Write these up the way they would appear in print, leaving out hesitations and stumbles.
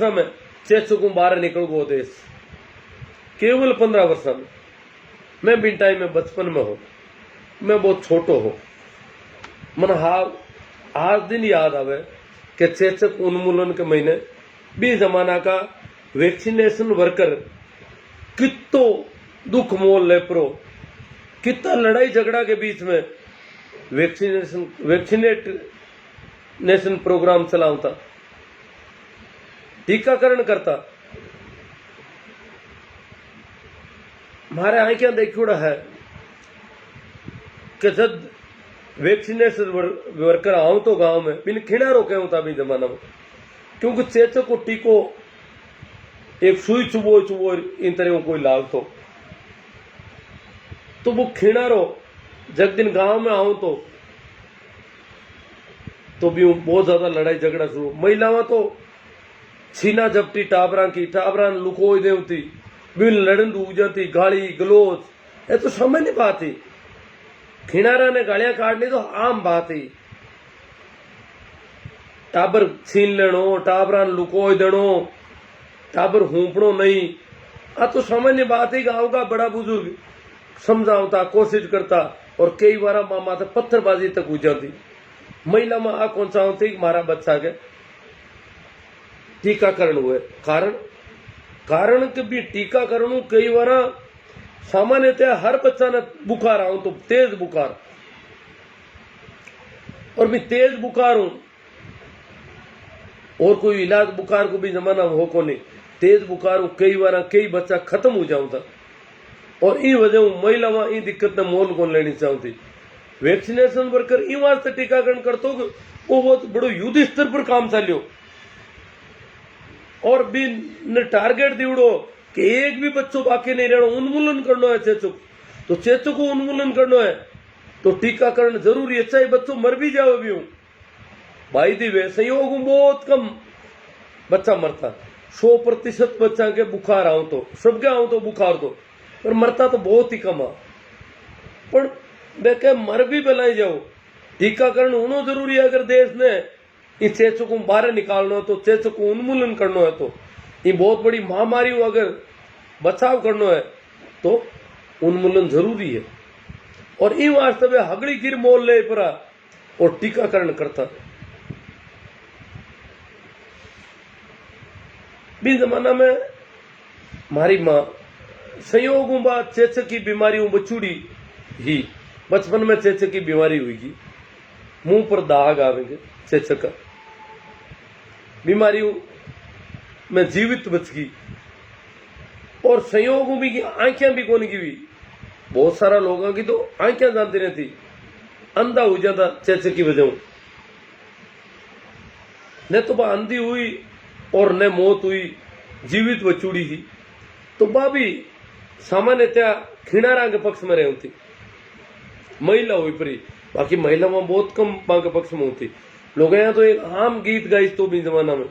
वर्षा में चेचक बाहर निकल गो देश, केवल 15 वर्षा में। मैं बिन टाइम में बचपन में हो, मैं बहुत छोटो हो, मन आज दिन याद आवे कि चेचक उन्मूलन के महीने भी जमाना का वैक्सीनेशन वर्कर कितो दुख मोल ले प्रो, कितना लड़ाई झगड़ा के बीच में वैक्सीनेशन प्रोग्राम चलाता, टीकाकरण करता। हमारे आंखें देखोड़ा है कि जब वैक्सीनेशन वर्कर आऊं तो गांव में बिन खिना रोके होता भी जमाना में, क्योंकि चेचक को टीको एक सुई चुबो इन तरह कोई लाग तो वो खिना रो जब दिन गांव में आऊं तो भी बहुत ज्यादा लड़ाई झगड़ा शुरू। महिलाओं तो छीना झपटी टाबरा लुकोई देवती, बिन लड़न डूब जाती, गाली गलोच, ये तो सामान्य बात ही। खिनारा ने गालियां काटनी तो आम बात ही। टाबर छीन लेनो, टाबरा लुकोई देनो, टाबर हुपड़ो नहीं, आ तो सामान्य बात ही। गांव का बड़ा बुजुर्ग समझावता, कोशिश करता, और कई बार मामा तो पत्थरबाजी तक हो जाती। महिला में आ कौन सा होती मारा बच्चा के टीकाकरण हुए। कारण कि भी टीकाकरण कई बार सामान्यतः हर बच्चा ने बुखार आऊं तो तेज बुखार, और भी तेज बुखार हूं, और कोई इलाज बुखार को भी जमाना हो को नहीं, तेज बुखार हूं, कई बार कई बच्चा खत्म हो जाऊं था। और इन वजह महिला में इन दिक्कत ने मोल कौन लेनी चाहती। वैक्सीनेशन वर्कर इन वास्ते टीकाकरण करते हो वो बहुत बड़ो युद्ध स्तर पर काम चाल्यो, और भी ने टारगेट दिवड़ो कि एक भी बच्चों बाकी नहीं रहना, उन्मूलन करना है चेचक। तो चेचक को उन्मूलन करना है तो टीकाकरण जरूरी है, चाहे बच्चों मर भी जाओ भी हूं भाई दिवे संयोग बहुत कम बच्चा मरता। 100% बच्चा के बुखार आऊं तो सबके आऊं तो बुखार तो, पर मरता तो बहुत ही कम आ। पर देखे मर भी बेलाई जाओ, टीकाकरण होना जरूरी है। अगर देश ने इस चेचक को बाहर निकालना है तो चेचक को उन्मूलन करना है, तो ये बहुत बड़ी महामारी हो अगर बचाव करना है तो उन्मूलन जरूरी है। और इन वास्तव में हगड़ी गिर मोल ले परा और टीकाकरण करता। भी जमाना में हमारी माँ संयोगों बाद चेचक की बीमारी बछुड़ी ही, बचपन में चेचक की बीमारी हुई, मुंह पर दाग आवेंगे चेचक का, बीमारियों में जीवित बच गई। और संयोगों भी की आंखें भी कौन की हुई, बहुत सारा लोगों की तो आंखें जानती रहती, अंधा हो जाता चेचक की वजह। न तो वह अंधी हुई और न मौत हुई, जीवित बचुड़ी थी, तो वह भी सामान्यतः खिनारा के पक्ष में रहती, महिला हुई परी। बाकी महिला में बहुत कम के पक्ष में होती। लोग यहाँ तो एक आम गीत गाई तो भी जमाना में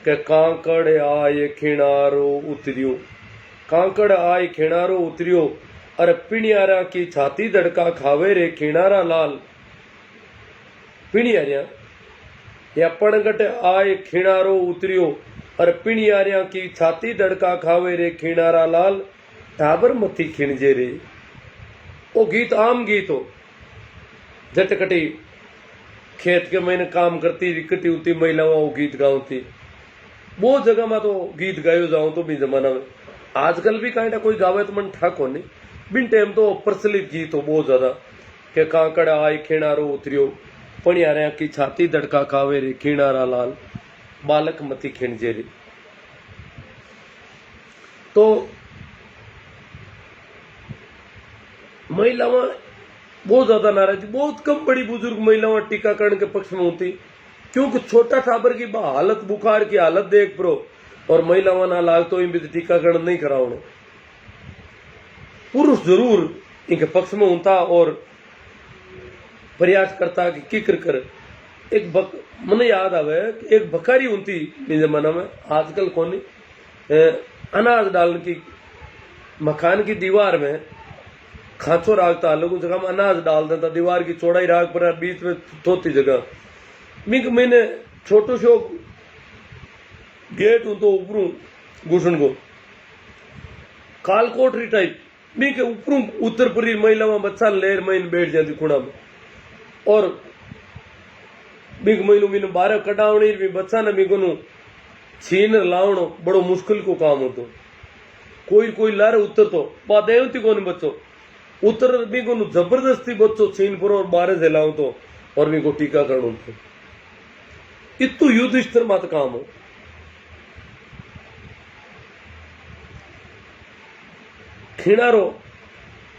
कि कांकड़ आए खिनारो उतरियो, कांकड़ आए खिनारो उतरियो, अरे पिणियारा की छाती धड़का खावे रे खिनारा लाल। पिणियारिया या पणगट आए खिनारो उतरियो, अरे पिणियारिया की छाती धड़का खावे रे खिनारा लाल, टाबर मथी खिणजे रे। वो गीत आम गीत हो, झटकटी खेत के महीने काम करती इकट्ठी होती महिलाओं वो गीत गाती। बहुत जगह में तो गीत गायो जाऊं तो भी जमाना में। आजकल भी कहीं कोई गावे तो मन ठाक हो नहीं, बिन टाइम तो प्रचलित गीत हो बहुत ज्यादा कि कांकड़ आए खिनारो उतरियो, पणियारिया की छाती धड़का खावे रे खिनारा लाल, बालक मती खिणजे रे। तो महिलाओं बहुत ज्यादा नाराजगी, बहुत कम बड़ी बुजुर्ग महिलाओं टीकाकरण के पक्ष में होती, क्योंकि छोटा टाबर की हालत, बुखार की हालत देख प्रो, और महिलाओं ना लाग तो इन टीकाकरण नहीं कराओ। पुरुष जरूर इनके पक्ष में होता और प्रयास करता कि किक्र कर। एक मन याद आवे कि एक बकारी होती जमाना में, आजकल कौन अनाज डालने की मकान की दीवार में खांचो राखता, लोगों जगह में अनाज डाल देता, दीवार की चौड़ाई राख पर बीच में थोती जगह। मैंने छोटो शो गेट हूं तो ऊपरू घुसन को कालकोटरी टाइप मी के ऊपरू उत्तर पूरी महिलाओं बच्चा लेर महीने बैठ जाती खुणा में और बिग महीनों मीन बारह कटावनी भी बच्चा ने बिगो छीन लावणो बड़ो मुश्किल को काम होतो कोई कोई लारे उत्तर तो बादेवती को बच्चो उत्तर बिगो जबरदस्ती बच्चो छीन पर और बारह से लाओ तो और बिगो टीकाकरण होतो इतु युद्ध स्तर मत काम हो खीणारो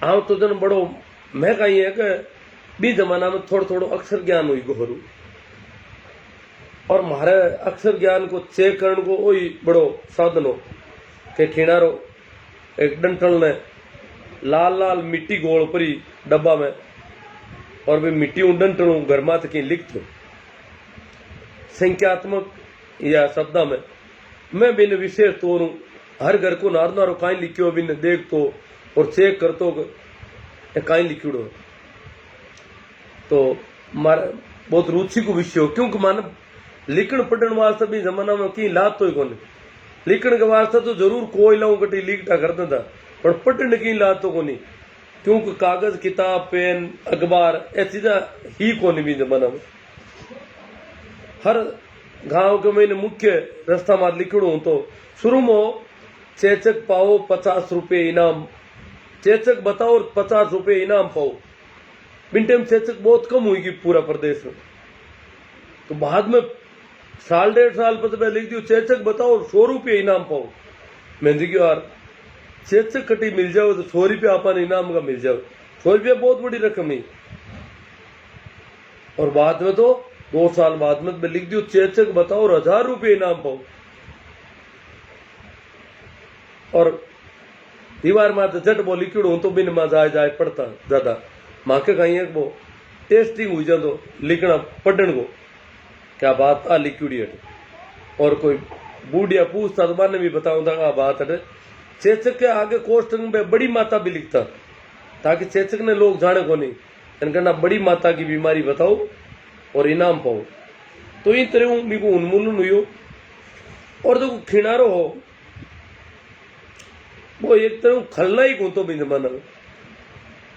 आव तो जन बड़ो मैं कही है कि बी जमाना में थोड़ो थोड़ो अक्षर ज्ञान हुई गोहरू और मारे अक्षर ज्ञान को चेक करने को वही बड़ो साधन हो के खीणारो एक डंठल ने लाल लाल मिट्टी गोल परी डब्बा में और भी मिट्टी डंठल घर मात की लिख दो संख्यात्मक या शब्द में मैं बिन विशेष तोरू हर घर को नार नारो काई लिखियो बिन देख तो और चेक कर तो काई लिखियो तो मारे बहुत रुचि को विषय हो क्योंकि मान लिखण पढ़ने वास्ते भी जमाना में की लात तो ही कोनी लिखण के वास्ते तो जरूर कोई लाऊं कटी लिखता करता था पर पढ़ने की लात तो कोनी क्योंकि कागज किताब पेन अखबार ये चीजा ही कोनी भी जमाना में हर गांव के मैंने मुख्य रास्ता मार लिखणो हो तो शुरू में चेचक पाओ 50 रुपये इनाम चेचक बताओ 50 रुपये इनाम पाओ बिन टाइम चेचक बहुत कम हुई पूरा प्रदेश में तो बाद में साल डेढ़ साल पर लिख दियो चेचक बताओ 100 रुपये इनाम पाओ मैं देखियो यार चेचक कटी मिल जाओ तो 100 रुपये अपन इनाम का मिल जाओ 100 रुपया बहुत बड़ी रकम है और बाद में तो 2 साल बाद में लिख दियो चेचक बताओ 1000 रुपये इनाम पाओ और दीवार में तो जट वो लिखिड़ हूं तो बिन मां जाए जाए पढ़ता ज्यादा मां के कहीं एक वो टेस्टिंग हुई जा तो लिखना पढ़ने को क्या बात आ लिखिड़ी हट और कोई बूढ़िया पूछता तो मैंने भी बताऊं था बात हट चेचक के आगे कोष्टक में बड़ी माता भी लिखता ताकि चेचक ने लोग जाने को नहीं कहना बड़ी माता की बीमारी बताओ और इनाम पाओ तो इन तरह को उन्मूलन हुई और जो खिनारो हो वो एक तरह खलना ही को तो बिन जमाना में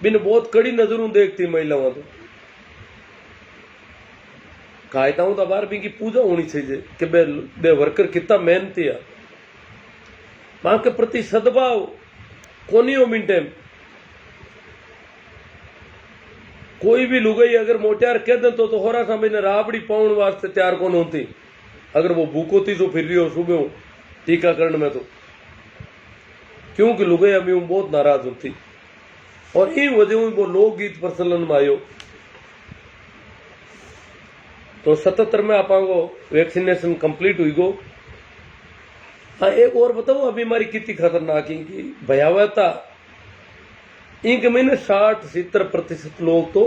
बिन बहुत कड़ी नजरों देखती महिलाओं तो कायदा तो बार भी की पूजा होनी चाहिए कि बे वर्कर कितना मेहनती है मां के प्रति सद्भाव कोनी हो मिन टाइम कोई भी लुगाई अगर मोटियार कह दे तो होरा समय ने राबड़ी पाउन वास्ते तैयार कौन होती अगर वो भूखोती तो फिर रही हो सुबह टीकाकरण में तो क्योंकि लुगाई अभी बहुत नाराज होती और इन वजह वो लोकगीत प्रचलन में आयो तो 77 में आप वैक्सीनेशन कंप्लीट हुई गो हाँ एक और बताओ अभी हमारी कितनी खतरनाक की भयावहता इनके महीने 60-70% लोग तो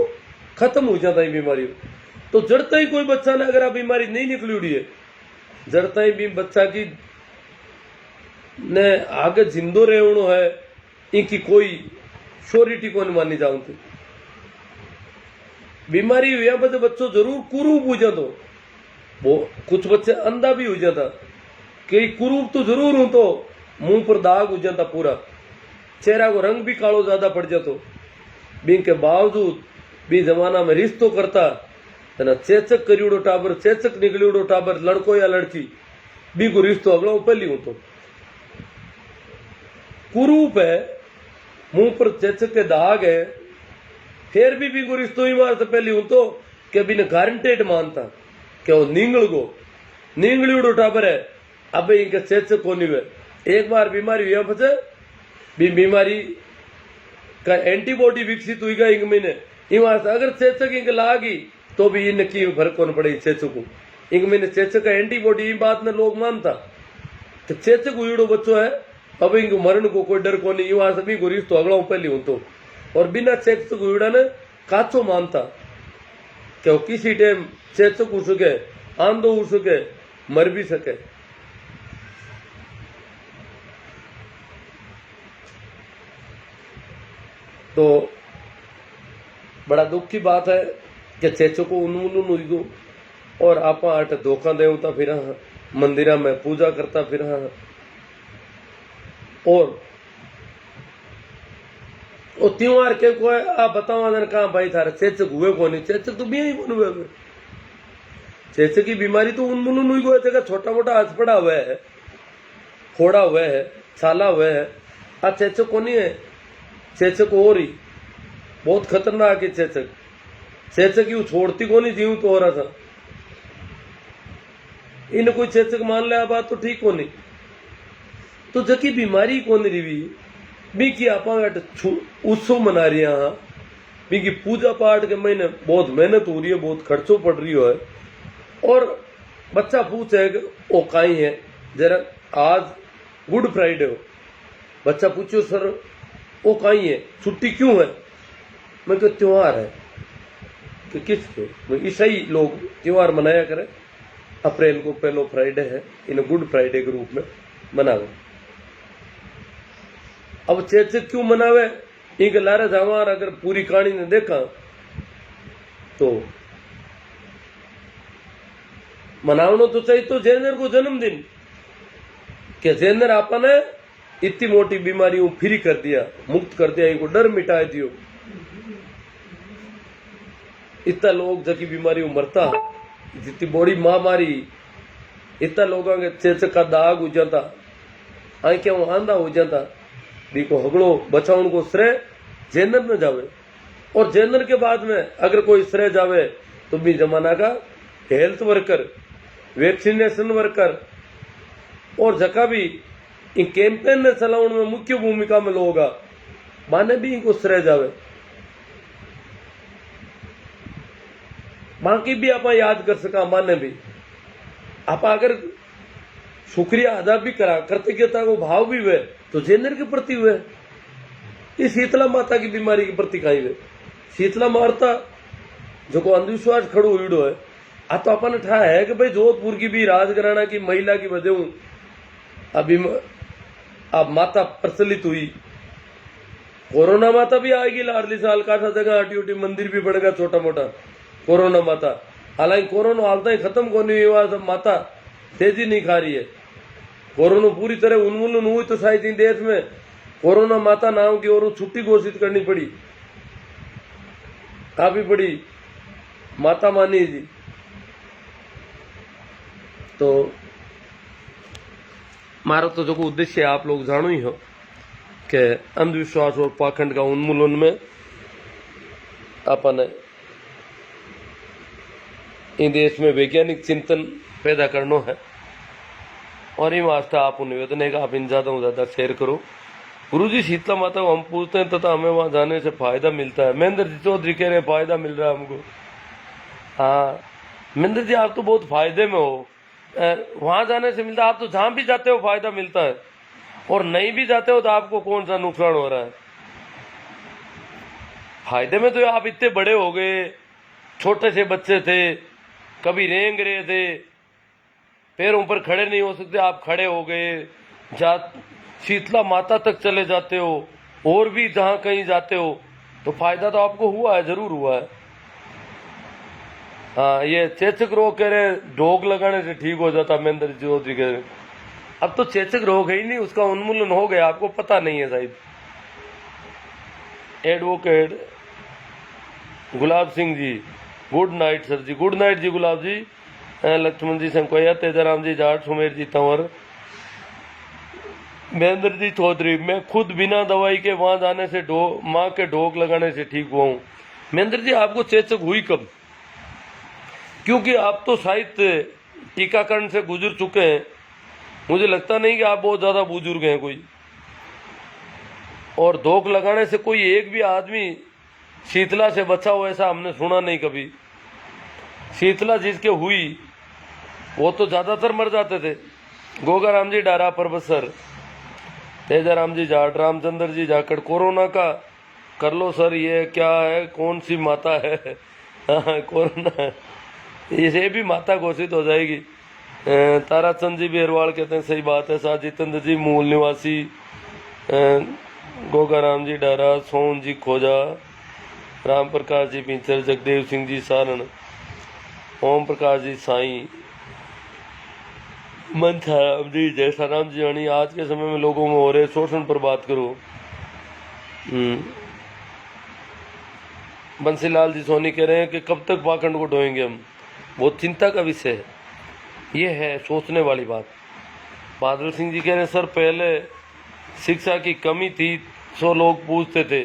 खत्म हो जाता है बीमारी तो जड़ता ही कोई बच्चा ने अगर बीमारी नहीं निकली उड़ी है जड़ता ही भी बच्चा की ने आगे जिंदो रहनो है इनकी कोई श्योरिटी को नहीं मानी जाऊंगी बीमारी हुआ बच्चे बच्चों जरूर कुरूप हो जाता वो कुछ बच्चे अंधा भी हो जाता कई कुरूप तो जरूर हूं तो मुंह पर दाग हो जाता पूरा चेहरा को रंग भी कालो ज्यादा पड़ जातो बिन के बावजूद भी जमाना में रिश्तो करता तना चेचक करियोड़ो टाबर चेचक निकलियोड़ो टाबर लड़को या लड़की बी को रिश्तो अगला पहली हूं तो कुरूप है मुंह पर चेचक के दाग है फिर भी को रिश्तो ही मारता पहली हूं तो क्या बिना गारंटेड मानता क्या वो नींगली उड़ो टाबर है अब इनके चेचक होनी हुए एक बार बीमारी हुई बचे बीमारी का एंटीबॉडी विकसित हुई इंग महीने अगर चेचक इंग लागी तो भी इनकी फर्क कौन पड़े चेचक इंग महीने चेचक का एंटीबॉडी ये बात ने लोग मानता कि चेचक हुईड़ो बच्चो है अब इनको मरण को कोई डर को नहीं सभी को रिश्तो अगला पहली हूं तो और बिना चेचक हुईड़ा ने काचो मानता क्या किसी टाइम चेचक हो सके आंधो हो सके मर भी सके तो बड़ा दुख की बात है कि चेचो को उन्मूलन हुई गो और आप आट धोखा दे तो फिर मंदिरा में पूजा करता फिर। हाँ, और त्योहार के कोई आप बताओ अगर कहा भाई थारे चेचक हुए को नहीं, चेचक तो भी ही कौन हुए। चेचक की बीमारी तो उन्मूलन हुई को है, छोटा मोटा हाथ पड़ा हुआ है, फोड़ा हुआ है, छाला हुआ है। आ चेचक को नहीं है, चेचक और ही बहुत खतरनाक है चेचक। चेचक यू छोड़ती को नहीं, जीव तो हो रहा था इन कोई चेचक मान लिया बात तो ठीक को नहीं। तो जकी बीमारी कौन रही बी की आप उत्सव मना रही है, बी की पूजा पाठ के महीने बहुत मेहनत हो रही है, बहुत खर्चो पड़ रही है। और बच्चा पूछे कि वो कहीं है, जरा आज गुड फ्राइडे हो, बच्चा पूछो सर वो कहीं है, छुट्टी क्यों है। मैं कह त्योहार है कि किस पे, ईसाई लोग त्योहार मनाया करें, अप्रैल को पहलो फ्राइडे है, इन्हें गुड फ्राइडे के रूप में मनावे। अब चेचक क्यों मनावे, इनके लारे जावार अगर पूरी कहानी ने देखा तो मनावनो तो चाहिए। तो जेनर को जन्मदिन क्या जेनर आपने इतनी मोटी बीमारी फ्री कर दिया, मुक्त कर दिया, इनको डर मिटा दियो। इतना लोग जकी बीमारी मरता, जितनी बड़ी महामारी, इतना लोगों के चेचक का दाग हो जाता, आंखें आंधा हो जाता, को हगड़ो बचाउन को श्रेय जेनर न जावे। और जेनर के बाद में अगर कोई श्रेय जावे तो भी जमाना का हेल्थ वर्कर, वैक्सीनेशन वर्कर और जका भी इन कैंपेन ने चलाउन में मुख्य भूमिका में लोग माने भी इनको श्रेय जावे। बाकी भी आप याद कर सका, माने भी आप अगर शुक्रिया अदा भी करा, कृतज्ञता को भाव भी हुए तो जेनर के प्रति हुए। इस शीतला माता की बीमारी के प्रति कहीं हुए, शीतला माता जो को अंधविश्वास खड़ो हुईडो है। आ तो अपन ठा है कि भाई जोधपुर की भी राजघराना की महिला की वजह अभी अब माता प्रचलित हुई, कोरोना माता भी आएगी, लाडली साल काठा जगह हटी उटी मंदिर भी बढ़ेगा छोटा मोटा कोरोना माता। हालांकि कोरोना हालता ही खत्म को नहीं हुआ, सब माता तेजी नहीं खा रही है। कोरोना पूरी तरह उन्मूलन हुई तो शायद इन देश में कोरोना माता नाम की और छुट्टी घोषित करनी पड़ी, काफी बड़ी माता मानी जी। तो मारो तो जो उद्देश्य आप लोग जानो ही हो कि अंधविश्वास और पाखंड का उन्मूलन में अपन इन देश में वैज्ञानिक चिंतन पैदा करना है। और ये वास्ते आप निवेदन है कि आप इन ज्यादा से ज्यादा शेयर करो। गुरु जी शीतला माता को हम पूछते हैं तथा हमें वहां जाने से फायदा मिलता है। महेंद्र जी चौधरी कह रहे हैं फायदा मिल रहा है हमको। हाँ महेंद्र जी आप तो बहुत फायदे में हो, वहां जाने से मिलता है। आप तो जहां भी जाते हो फायदा मिलता है, और नहीं भी जाते हो तो आपको कौन सा नुकसान हो रहा है। फायदे में तो आप इतने बड़े हो गए, छोटे से बच्चे थे, कभी रेंग रहे थे, पैरों पर खड़े नहीं हो सकते, आप खड़े हो गए, शीतला माता तक चले जाते हो, और भी जहां कहीं जाते हो, तो फायदा तो आपको हुआ है, जरूर हुआ है। हाँ ये चेचक रोग कह रहे ढोक लगाने से ठीक हो जाता, महेंद्र चौधरी कह रहे। अब तो चेचक रोग है ही नहीं, उसका उन्मूलन हो गया, आपको पता नहीं है शायद। Advocate Gulab Singh ji good night sir जी, गुड नाइट जी गुलाब जी। लक्ष्मण जी संकोया, तेजाराम जी जाट, सुमेर जी तंवर, महेंद्र जी चौधरी, मैं खुद बिना दवाई के वहां जाने से माँ के ढोक लगाने से ठीक हुआ हूँ। महेंद्र जी आपको चेचक हुई कब? क्योंकि आप तो शायद टीकाकरण से गुजर चुके हैं, मुझे लगता नहीं कि आप बहुत ज्यादा बुजुर्ग हैं कोई। और ढोक लगाने से कोई एक भी आदमी शीतला से बचा हो ऐसा हमने सुना नहीं कभी। शीतला जिसके हुई वो तो ज्यादातर मर जाते थे। गोगाराम जी डारा प्रोफेसर, तेजाराम जी जाट, रामचंद्र जी जाकड़, कोरोना का कर लो सर, ये क्या है, कौन सी माता है? कोरोना इसे भी माता घोषित हो जाएगी। ताराचंद जी बेरवाल कहते हैं सही बात है। साथ जितेंद्र जी मूल निवासी, गोगाराम जी डारा, सोन जी खोजा, राम प्रकाश जी पिंचर, जगदेव सिंह जी सारण, ओम प्रकाश जी साई, मंथा राम जी, जैसा राम जी यानी आज के समय में लोगों में हो रहे शोषण पर बात करो। बंसीलाल जी सोनी कह रहे हैं कि कब तक पाखंड को ढोएंगे हम, बहुत चिंता का विषय है, ये है सोचने वाली बात। बादल सिंह जी कह रहे हैं सर पहले शिक्षा की कमी थी, 100 लोग पूछते थे,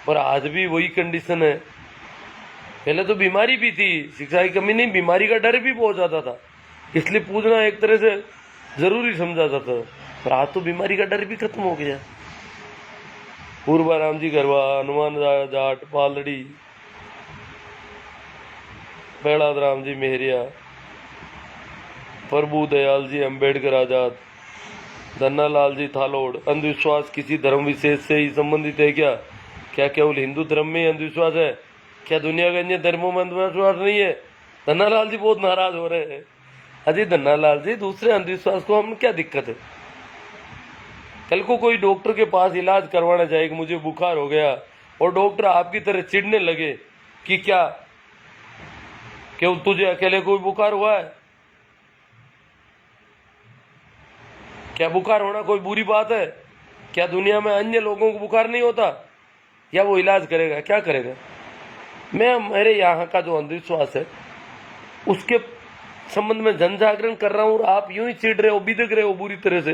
पर आज भी वही कंडीशन है। पहले तो बीमारी भी थी, शिक्षा की कमी नहीं, बीमारी का डर भी बहुत ज्यादा था, इसलिए पूछना एक तरह से जरूरी समझा जाता था, पर आज तो बीमारी का डर भी खत्म हो गया। पूर्वा राम जी गरवा, हनुमान जाट पालड़ी, प्रहलाद राम जी मेहरिया, प्रभु दयाल जी अम्बेडकर आजाद, धन्नालाल जी थालोड़, अंधविश्वास किसी धर्म विशेष से ही संबंधित है क्या? क्या केवल हिंदू धर्म में अंधविश्वास है? क्या दुनिया के अन्य धर्मों में अंधविश्वास नहीं है? धन्नालाल जी बहुत नाराज हो रहे हैं। अजी धन्नालाल जी, दूसरे अंधविश्वास को हम क्या दिक्कत है? कल को कोई डॉक्टर के पास इलाज करवाना चाहे कि मुझे बुखार हो गया, और डॉक्टर आपकी तरह चिढ़ने लगे कि क्या क्यों तुझे अकेले कोई बुखार हुआ है? क्या बुखार होना कोई बुरी बात है? क्या दुनिया में अन्य लोगों को बुखार नहीं होता? या वो इलाज करेगा? क्या करेगा? मैं मेरे यहाँ का जो अंधविश्वास है उसके संबंध में जन जागरण कर रहा हूँ, और आप यूं ही चिढ़ रहे हो, बिदक रहे हो बुरी तरह से।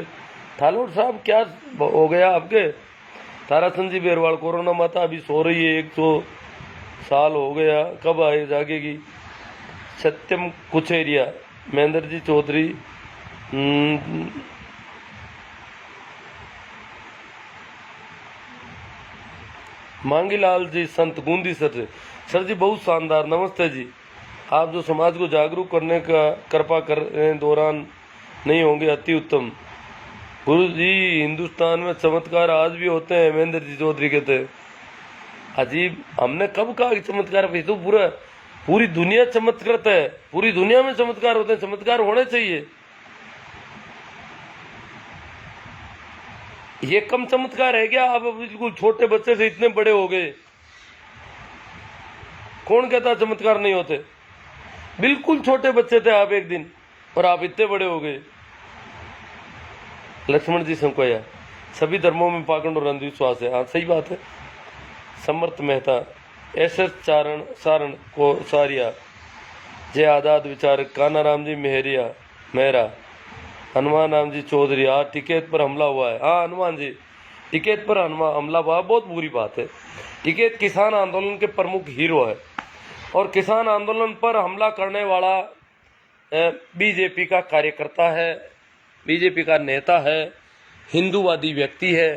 थालोड़ साहब क्या हो गया आपके? ताराचंद जी बेरवाल, कोरोना माता अभी सो रही है, 100 साल हो गया, कब आए जागेगी? सत्यम कुछेरिया, महेंद्र जी चौधरी, मांगीलाल जी संत बूंदी सर जी बहुत शानदार, नमस्ते जी। आप जो समाज को जागरूक करने का कृपा कर दौरान नहीं होंगे, अति उत्तम। गुरु जी हिंदुस्तान में चमत्कार आज भी होते हैं, महेंद्र जी चौधरी कहते हैं। अजीब, हमने कब कहा कि चमत्कार? तो पूरी दुनिया चमत्कृत है, पूरी दुनिया में चमत्कार होते हैं, चमत्कार होने चाहिए। ये कम चमत्कार है क्या? आप बिल्कुल छोटे बच्चे से इतने बड़े हो गए, कौन कहता चमत्कार नहीं होते? बिल्कुल छोटे बच्चे थे आप एक दिन, और आप इतने बड़े हो गए। लक्ष्मण जी संकोया, सभी धर्मों में पाखंड और अंधविश्वास है। हाँ सही बात है। समर्थ मेहता, एस चारण सारण को सारिया, जय आजाद विचारक, काना राम जी मेहरा, हनुमान राम जी चौधरी। आज टिकैत पर हमला हुआ है। हाँ हनुमान जी, टिकैत पर हमला हुआ, बहुत बुरी बात है। टिकैत किसान आंदोलन के प्रमुख हीरो है, और किसान आंदोलन पर हमला करने वाला बीजेपी का कार्यकर्ता है, बीजेपी का नेता है, हिंदूवादी व्यक्ति है,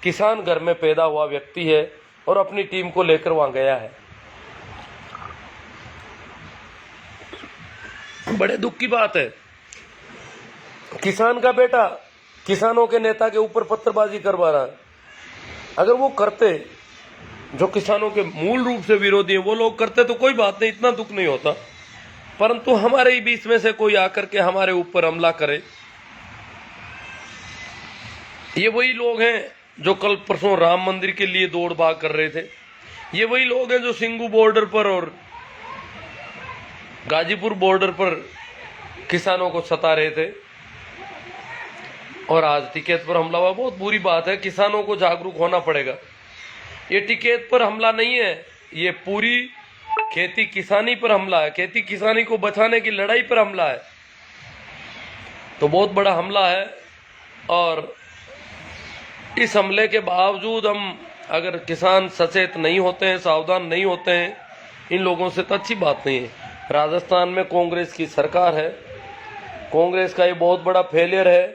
किसान घर में पैदा हुआ व्यक्ति है, और अपनी टीम को लेकर वहां गया है। बड़े दुख की बात है, किसान का बेटा किसानों के नेता के ऊपर पत्थरबाजी करवा रहा है। अगर वो करते, जो किसानों के मूल रूप से विरोधी हैं, वो लोग करते तो कोई बात नहीं, इतना दुख नहीं होता। परंतु हमारे ही बीच में से कोई आकर के हमारे ऊपर हमला करे। ये वही लोग हैं जो कल परसों राम मंदिर के लिए दौड़ भाग कर रहे थे। ये वही लोग हैं जो सिंगू बॉर्डर पर और गाजीपुर बॉर्डर पर किसानों को सता रहे थे, और आज टिकैत पर हमला हुआ। बहुत बुरी बात है, किसानों को जागरूक होना पड़ेगा। ये टिकैत पर हमला नहीं है, ये पूरी खेती किसानी पर हमला है, खेती किसानी को बचाने की लड़ाई पर हमला है। तो बहुत बड़ा हमला है, और इस हमले के बावजूद हम अगर किसान सचेत नहीं होते हैं, सावधान नहीं होते हैं इन लोगों से, तो अच्छी बात नहीं है। राजस्थान में कांग्रेस की सरकार है, कांग्रेस का ये बहुत बड़ा फेलियर है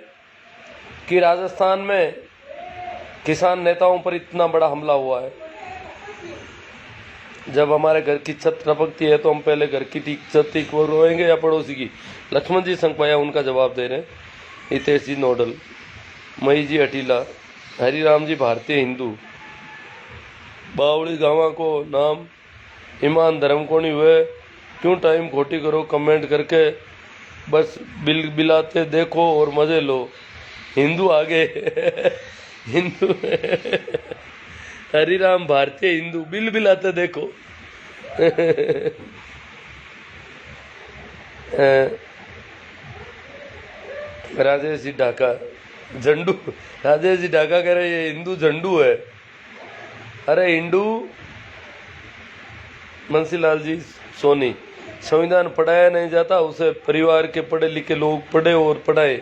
कि राजस्थान में किसान नेताओं पर इतना बड़ा हमला हुआ है। जब हमारे घर की छत टपकती है तो हम पहले घर की छत ठीक रोएंगे या पड़ोसी की? लक्ष्मण जी संकपाया उनका जवाब दे रहे हैं। हितेश जी नोडल, मई जी अटीला, हरिराम जी भारतीय हिंदू, बावड़ी गावा को नाम ईमान धर्म को नहीं हुए, क्यों टाइम खोटी करो कमेंट करके, बस बिल बिलाते देखो और मजे लो, हिंदू आगे हिंदू हरिराम भारतीय हिंदू, बिल बिलाते देखो राजेश जी ढाका झंडू, राजेश जी ढाका कह रहे ये हिंदू झंडू है। अरे हिंदू बंसीलाल जी सोनी, संविधान पढ़ाया नहीं जाता, उसे परिवार के पढ़े लिखे लोग पढ़े और पढ़ाए।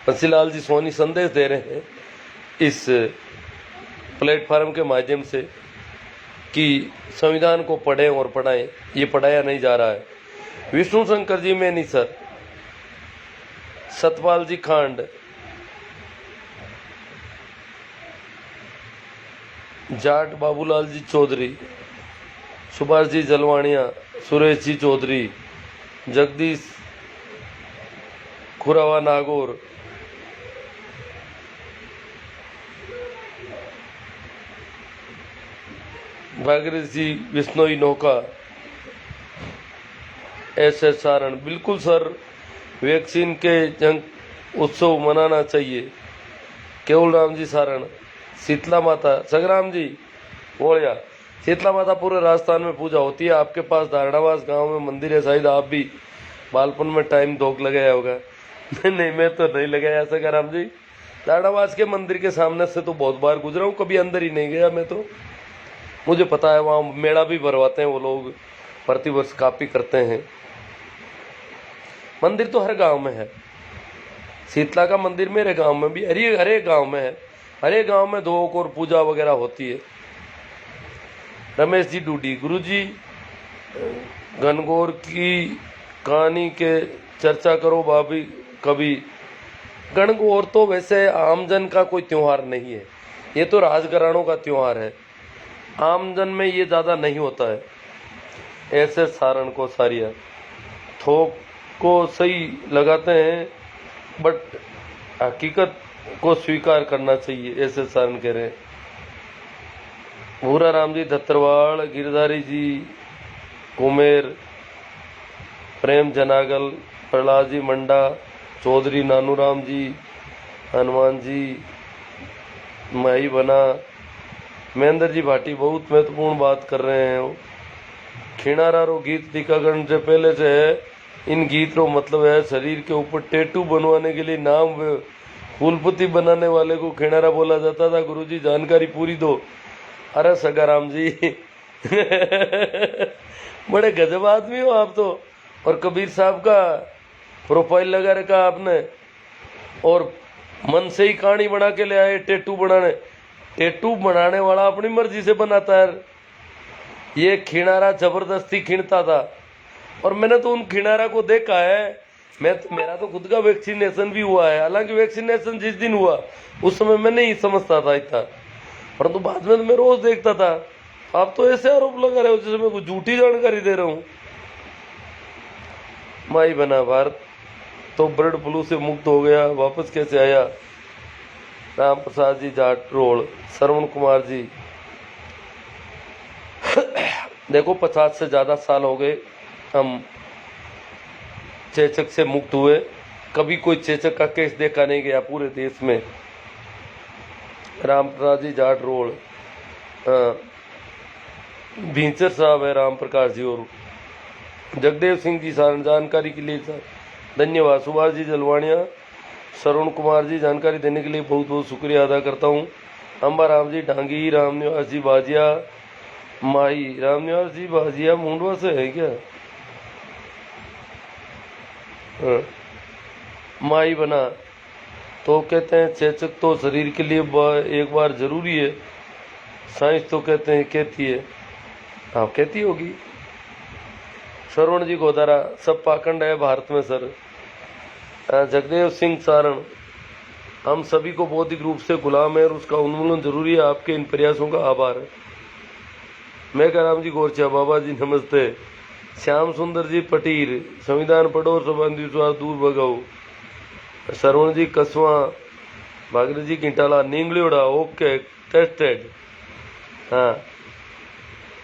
बंसीलाल जी सोनी संदेश दे रहे हैं इस प्लेटफार्म के माध्यम से कि संविधान को पढ़ें और पढ़ाएं, ये पढ़ाया नहीं जा रहा है। विष्णु शंकर जी में नहीं सर, सतपाल जी खांड, जाट बाबूलाल जी चौधरी, सुभाष जी जलवाणिया, सुरेश जी चौधरी, जगदीश खुरावा नागौर, भागीरथ जी बिश्नोई नौका, एस सारण। बिल्कुल सर, वैक्सीन के जंग उत्सव मनाना चाहिए। केवल राम जी सारण, शीतला माता, सगराम जी बोलिया, शीतला माता पूरे राजस्थान में पूजा होती है। आपके पास धारणावास गांव में मंदिर है, शायद आप भी बालपन में टाइम धोख लगाया होगा। नहीं मैं तो नहीं लगाया सगराम जी, धारणावास के मंदिर के सामने से तो बहुत बार गुजरा हूँ, कभी अंदर ही नहीं गया मैं तो। मुझे पता है वहाँ मेला भी भरवाते हैं वो लोग, प्रतिवर्ष काफी करते हैं। मंदिर तो हर गांव में है, शीतला का मंदिर मेरे गांव में भी, हरे गांव में है, हरे गांव में धोख और पूजा वगैरह होती है। रमेश जी डूडी, गुरुजी गणगौर की कहानी के चर्चा करो भाभी कभी। गणगौर तो वैसे आमजन का कोई त्योहार नहीं है, ये तो राजघरानों का त्योहार है, आमजन में ये ज़्यादा नहीं होता है। ऐसे सारण को सारिया थोक को सही लगाते हैं, बट हकीकत को स्वीकार करना चाहिए, ऐसे सारण कह रहे हैं। भूरा राम जी धत्तरवाड़, गिरधारी जी कुमेर, प्रेम जनागल, प्रहलाद जी मंडा, चौधरी नानूराम जी, हनुमान जी माही बना, महेंद्र जी भाटी बहुत महत्वपूर्ण बात कर रहे हैं। खीणारा रो गीत टीकाकरण से पहले से है, इन गीत रो मतलब है शरीर के ऊपर टैटू बनवाने के लिए नाम फूलपति बनाने वाले को खीणारा बोला जाता था। गुरुजी जानकारी पूरी दो। अरे सगाराम जी बड़े गजब आदमी हो आप तो। और कबीर साहब का प्रोफाइल लगा रखा आपने, और मन से ही कहानी बना के ले आए टैटू बनाने। टैटू बनाने वाला अपनी मर्जी से बनाता है, ये खिनारा जबरदस्ती खींचता था। और मैंने तो उन खिनारा को देखा है, मेरा तो खुद का वैक्सीनेशन भी हुआ है। हालांकि वैक्सीनेशन जिस दिन हुआ उस समय मैं नहीं समझता था इतना, परंतु बाद में मैं रोज देखता था। आप तो ऐसे आरोप लगा रहे हो जैसे मैं कुछ झूठी जानकारी दे रहा हूँ। माई बना भारत तो बर्ड फ्लू से मुक्त हो गया, वापस कैसे आया? राम प्रसाद जी जाट रोड, श्रवण कुमार जी देखो 50 से ज्यादा साल हो गए हम चेचक से मुक्त हुए, कभी कोई चेचक का केस देखा नहीं गया पूरे देश में। राम प्रसाद जी जाट रोड, भींचर साहब है राम प्रकाश जी, और जगदेव सिंह जी सारण जानकारी के लिए धन्यवाद। सुभाष जी जलवाणिया, श्रवण कुमार जी जानकारी देने के लिए बहुत बहुत शुक्रिया अदा करता हूँ। अम्बा राम जी डांगी, रामनिवास जी बाजिया, माही रामनिवास जी बाजिया मुंडवा से है क्या? माही बना तो कहते हैं चेचक तो शरीर के लिए एक बार जरूरी है, साइंस तो कहते हैं कहती है, हाँ कहती होगी। श्रवण जी गोदारा, सब पाखंड है भारत में सर। जगदेव सिंह सारण, हम सभी को बौद्धिक रूप से गुलाम है और उसका उन्मूलन जरूरी है, आपके इन प्रयासों का आभार है। मेघराम जी गोरचा, बाबा जी नमस्ते। श्याम सुंदर जी पटीर, संविधान पढ़ो और सब अंधविश्वास दूर भगाओ। श्रवण जी कसवा, भागीरथ जी किंटाला, नींगलियोड़ा ओके टेस्टेड, हाँ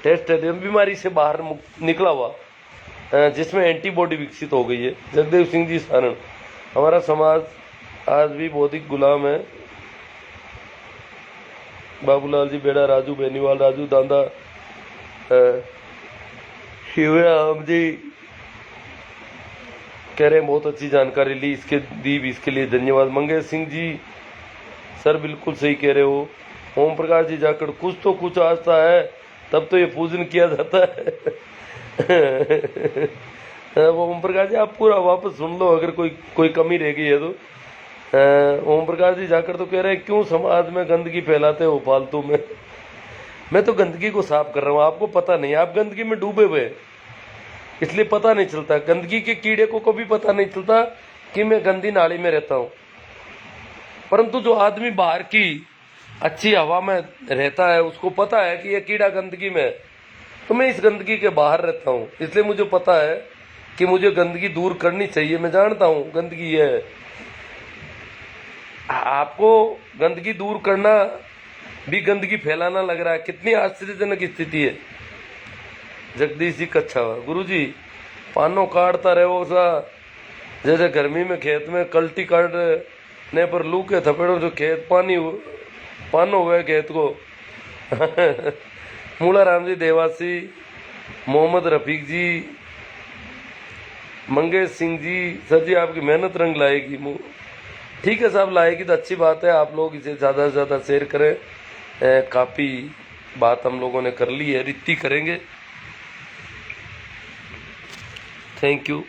टेस्टेड बीमारी से बाहर निकला हुआ जिसमें एंटीबॉडी विकसित हो गई है। जगदेव सिंह जी सारण, हमारा समाज आज भी बौद्धिक गुलाम है। बाबूलाल जी बेड़ा, राजू बेनीवाल, राजू दांदा, शिवराम जी कह रहे हैं बहुत अच्छी जानकारी ली, इसके दी भी, इसके लिए धन्यवाद। मंगेश सिंह जी सर बिल्कुल सही कह रहे हो। ओम प्रकाश जी जाकर कुछ तो कुछ आस्था है, तब तो ये पूजन किया जाता है। वो ओम प्रकाश जी आप पूरा वापस सुन लो, अगर कोई कमी रह गई है तो। ओम प्रकाश जी जाकर तो कह रहे हैं क्यों समाज में गंदगी फैलाते हो फालतू में। मैं तो गंदगी को साफ कर रहा हूँ, आपको पता नहीं, आप गंदगी में डूबे हुए, इसलिए पता नहीं चलता। गंदगी के कीड़े को कभी पता नहीं चलता कि मैं गंदी नाली में रहता हूँ, परंतु जो आदमी बाहर की अच्छी हवा में रहता है उसको पता है कि यह कीड़ा गंदगी में है। तो मैं इस गंदगी के बाहर रहता हूँ, इसलिए मुझे पता है कि मुझे गंदगी दूर करनी चाहिए। मैं जानता हूँ गंदगी है, आपको गंदगी दूर करना भी गंदगी फैलाना लग रहा है। कितनी आश्चर्यजनक स्थिति है। जगदीश जी कच्छा गुरु जी पानो काटता रहो सा, जैसे गर्मी में खेत में कल्टी काटने पर लू के थपेड़ों जो खेत पानो हुए खेत को। मूला राम जी देवासी, मोहम्मद रफीक जी, मंगेश सिंह जी, सर जी आपकी मेहनत रंग लाएगी। ठीक है साहब, लाएगी तो अच्छी बात है। आप लोग इसे ज़्यादा से ज़्यादा शेयर करें। काफ़ी बात हम लोगों ने कर ली है, रित्ती करेंगे। Thank you.